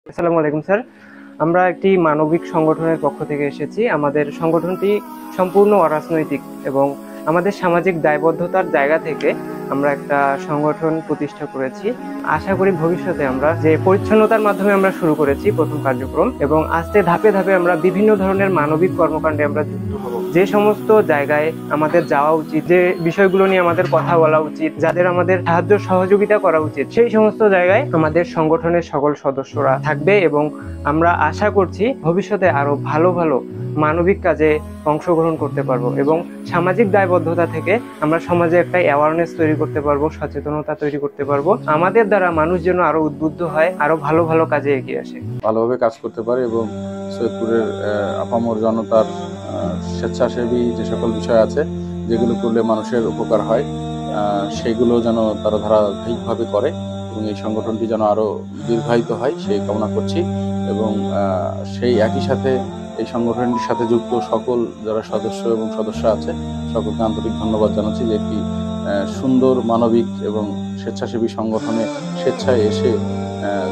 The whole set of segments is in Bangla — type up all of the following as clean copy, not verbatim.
আসসালামু আলাইকুম স্যার। আমরা একটি মানবিক সংগঠনের পক্ষ থেকে এসেছি। আমাদের সংগঠনটি সম্পূর্ণ অরাজনৈতিক এবং আমাদের সামাজিক দায়বদ্ধতার জায়গা থেকে আমরা একটা সংগঠন প্রতিষ্ঠা করেছি। আশা করি ভবিষ্যতে আমরা যে পরিচ্ছন্নতার মাধ্যমে আমরা শুরু করেছি প্রথম কার্যক্রম, এবং আস্তে ধাপে ধাপে আমরা বিভিন্ন ধরনের মানবিক কর্মকাণ্ডে আমরা যুক্ত হব। যে সমস্ত জায়গায় আমাদের যাওয়া উচিত, যে বিষয়গুলো নিয়ে আমাদের কথা বলা উচিত, যাদের আমাদের সাহায্য সহযোগিতা করা উচিত, সেই সমস্ত জায়গায় আমাদের সংগঠনের সকল সদস্যরা থাকবে এবং আমরা আশা করছি ভবিষ্যতে আরো ভালো ভালো মানবিক কাজে অংশগ্রহণ করতে পারবো এবং সামাজিক দায়বদ্ধতা থেকে আমরা সমাজে একটা অ্যাওয়ারনেস তৈরি করতে পারবো, সচেতনতা তৈরি করতে পারবো। আমাদের দ্বারা মানুষ যেন আরো উদ্বুদ্ধ হয়, আরো ভালো ভালো কাজে এগিয়ে আসে, ভালোভাবে কাজ করতে পারে এবং সৈয়দপুরের আপামর জনতার স্বেচ্ছাসেবী যে সকল বিষয় আছে যেগুলো করলে মানুষের উপকার হয় সেইগুলো যেন তারা ধারাবাহিকভাবে করে এবং এই সংগঠনটি যেন আরো দীর্ঘায়িত হয় সেই কামনা করছি। এবং সেই একই সাথে এই সংগঠনটির সাথে যুক্ত সকল যারা সদস্য এবং সদস্য আছে সকলকে আন্তরিক ধন্যবাদ জানাচ্ছি যে একটি সুন্দর মানবিক এবং স্বেচ্ছাসেবী সংগঠনে স্বেচ্ছায় এসে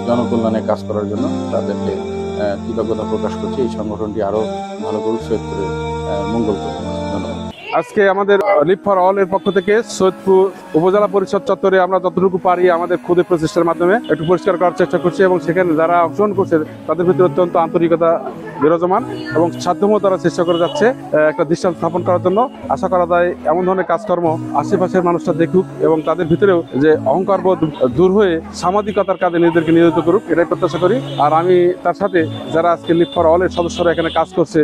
জনকল্যাণে কাজ করার জন্য তাদেরকে কৃতজ্ঞতা প্রকাশ করছি। এই সংগঠনটি আরো ভালো করে সৈয়দপুরের মঙ্গল করবে। ধন্যবাদ। আজকে আমাদের লিভ ফর অল এর পক্ষ থেকে সৈয়দপুর উপজেলা পরিষদ চত্বরে আমরা যতটুকু পারি আমাদের ক্ষুদে প্রচেষ্টার মাধ্যমে একটু পরিষ্কার করার চেষ্টা করছি এবং সেখানে যারা অংশগ্রহণ করছে তাদের ভিতরে অত্যন্ত আন্তরিকতা বিরাজমান এবং সাধ্যমতো তারা চেষ্টা করে যাচ্ছে একটা দৃষ্টান্ত স্থাপন করার জন্য। আশা করা যায় এমন ধরনের কাজকর্ম আশেপাশের মানুষরা দেখুক এবং তাদের ভিতরেও যে অহংকার বোধ দূর হয়ে সামাজিকতার কাজে নিজেদেরকে নিয়োজিত করুক, এটাই প্রত্যাশা করি। আর আমি তার সাথে যারা আজকে লিভ ফর অল এর সদস্যরা এখানে কাজ করছে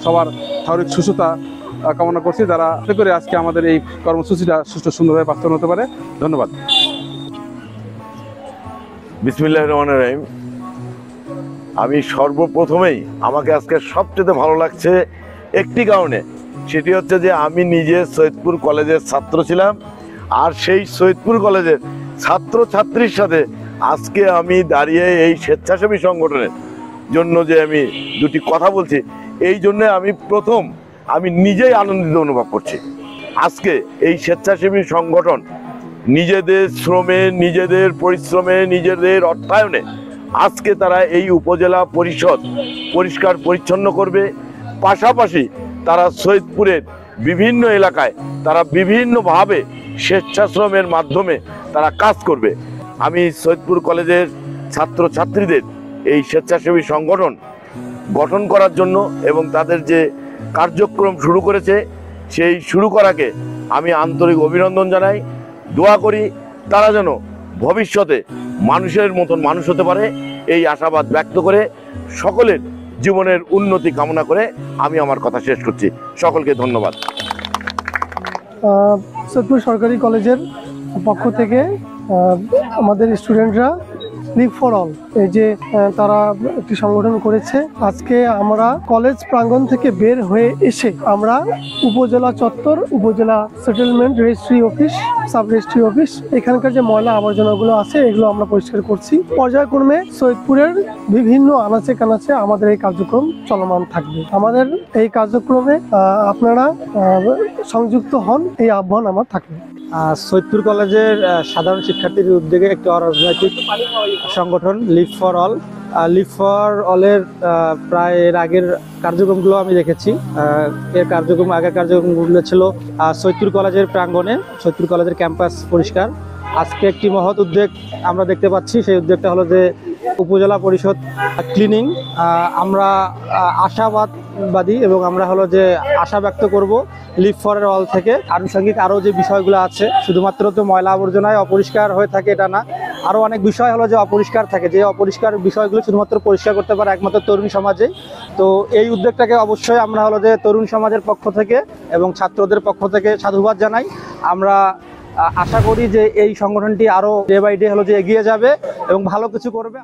সবার শারীরিক সুস্থতা কামনা করছি, যারা করে আজকে আমাদের এই কর্মসূচিটা সুষ্ঠু সুন্দরভাবে বাস্তবায়ন হতে পারে। ধন্যবাদ। বিসমিল্লাহির রহমানির রহিম। আমি সর্বপ্রথমেই আমাকে আজকে সবচেয়ে ভালো লাগছে একটি কারণে, সেটি হচ্ছে যে আমি নিজে সৈয়দপুর কলেজের ছাত্র ছিলাম আর সেই সৈয়দপুর কলেজের ছাত্রছাত্রীর সাথে আজকে আমি দাঁড়িয়ে এই স্বেচ্ছাসেবী সংগঠনের জন্য যে আমি দুটি কথা বলছি, এই জন্য আমি নিজেই আনন্দিত অনুভব করছি। আজকে এই স্বেচ্ছাসেবী সংগঠন নিজেদের শ্রমে, নিজেদের পরিশ্রমে, নিজেদের অর্থায়নে আজকে তারা এই উপজেলা পরিষদ পরিষ্কার পরিচ্ছন্ন করবে। পাশাপাশি তারা সৈয়দপুরের বিভিন্ন এলাকায় তারা বিভিন্নভাবে স্বেচ্ছাশ্রমের মাধ্যমে তারা কাজ করবে। আমি সৈয়দপুর কলেজের ছাত্রছাত্রীদের এই স্বেচ্ছাসেবী সংগঠন গঠন করার জন্য এবং তাদের যে কার্যক্রম শুরু করেছে সেই শুরু করাকে আমি আন্তরিক অভিনন্দন জানাই। দোয়া করি তারা যেন ভবিষ্যতে মানুষের মতন মানুষ হতে পারে, এই আশাবাদ ব্যক্ত করে সকলের জীবনের উন্নতি কামনা করে আমি আমার কথা শেষ করছি। সকলকে ধন্যবাদ। সৈয়দপুর সরকারি কলেজের পক্ষ থেকে আমাদের স্টুডেন্টরা লিভ ফর অল এই যে তারা একটি সংগঠন করেছে। আজকে আমরা কলেজ প্রাঙ্গণ থেকে বের হয়ে এসে আমরা উপজেলা চত্বর, উপজেলা settlement, registry office, sub registry office, এখানকার যে ময়লা আবর্জনাগুলো আছে এগুলো আমরা পরিষ্কার করছি। পর্যায়ক্রমে সৈয়দপুরের বিভিন্ন আনাচে কানাচে আমাদের এই কার্যক্রম চলমান থাকবে। আমাদের এই কার্যক্রমে আপনারা সংযুক্ত হন, এই আহ্বান আমার থাকবে। সৈয়দপুর কলেজের সাধারণ শিক্ষার্থীদের উদ্যোগে একটি অরাজনৈতিক সংগঠন Live for All. Live for অলের প্রায় এর আগের কার্যক্রমগুলো আমি দেখেছি। আগের কার্যক্রমগুলো ছিল সৈয়দপুর কলেজের প্রাঙ্গণে, সৈয়দপুর কলেজের ক্যাম্পাস পরিষ্কার। আজকে একটি মহৎ উদ্যোগ আমরা দেখতে পাচ্ছি, সেই উদ্যোগটা হলো যে উপজেলা পরিষদ ক্লিনিং। আমরা আশাবাদী এবং আমরা হলো যে আশা ব্যক্ত করব লিভ ফর অল থেকে আনুষঙ্গিক আরও যে বিষয়গুলো আছে, শুধুমাত্র তো ময়লা আবর্জনায় অপরিষ্কার হয়ে থাকে এটা না, আরও অনেক বিষয় হলো যে অপরিষ্কার থাকে, যে অপরিষ্কার বিষয়গুলো শুধুমাত্র পরিষ্কার করতে পারে একমাত্র তরুণ সমাজে। তো এই উদ্যোগটাকে অবশ্যই আমরা হলো যে তরুণ সমাজের পক্ষ থেকে এবং ছাত্রদের পক্ষ থেকে সাধুবাদ জানাই। আমরা আশা করি যে এই সংগঠনটি আরও ডে বাই ডে হলো যে এগিয়ে যাবে এবং ভালো কিছু করবে।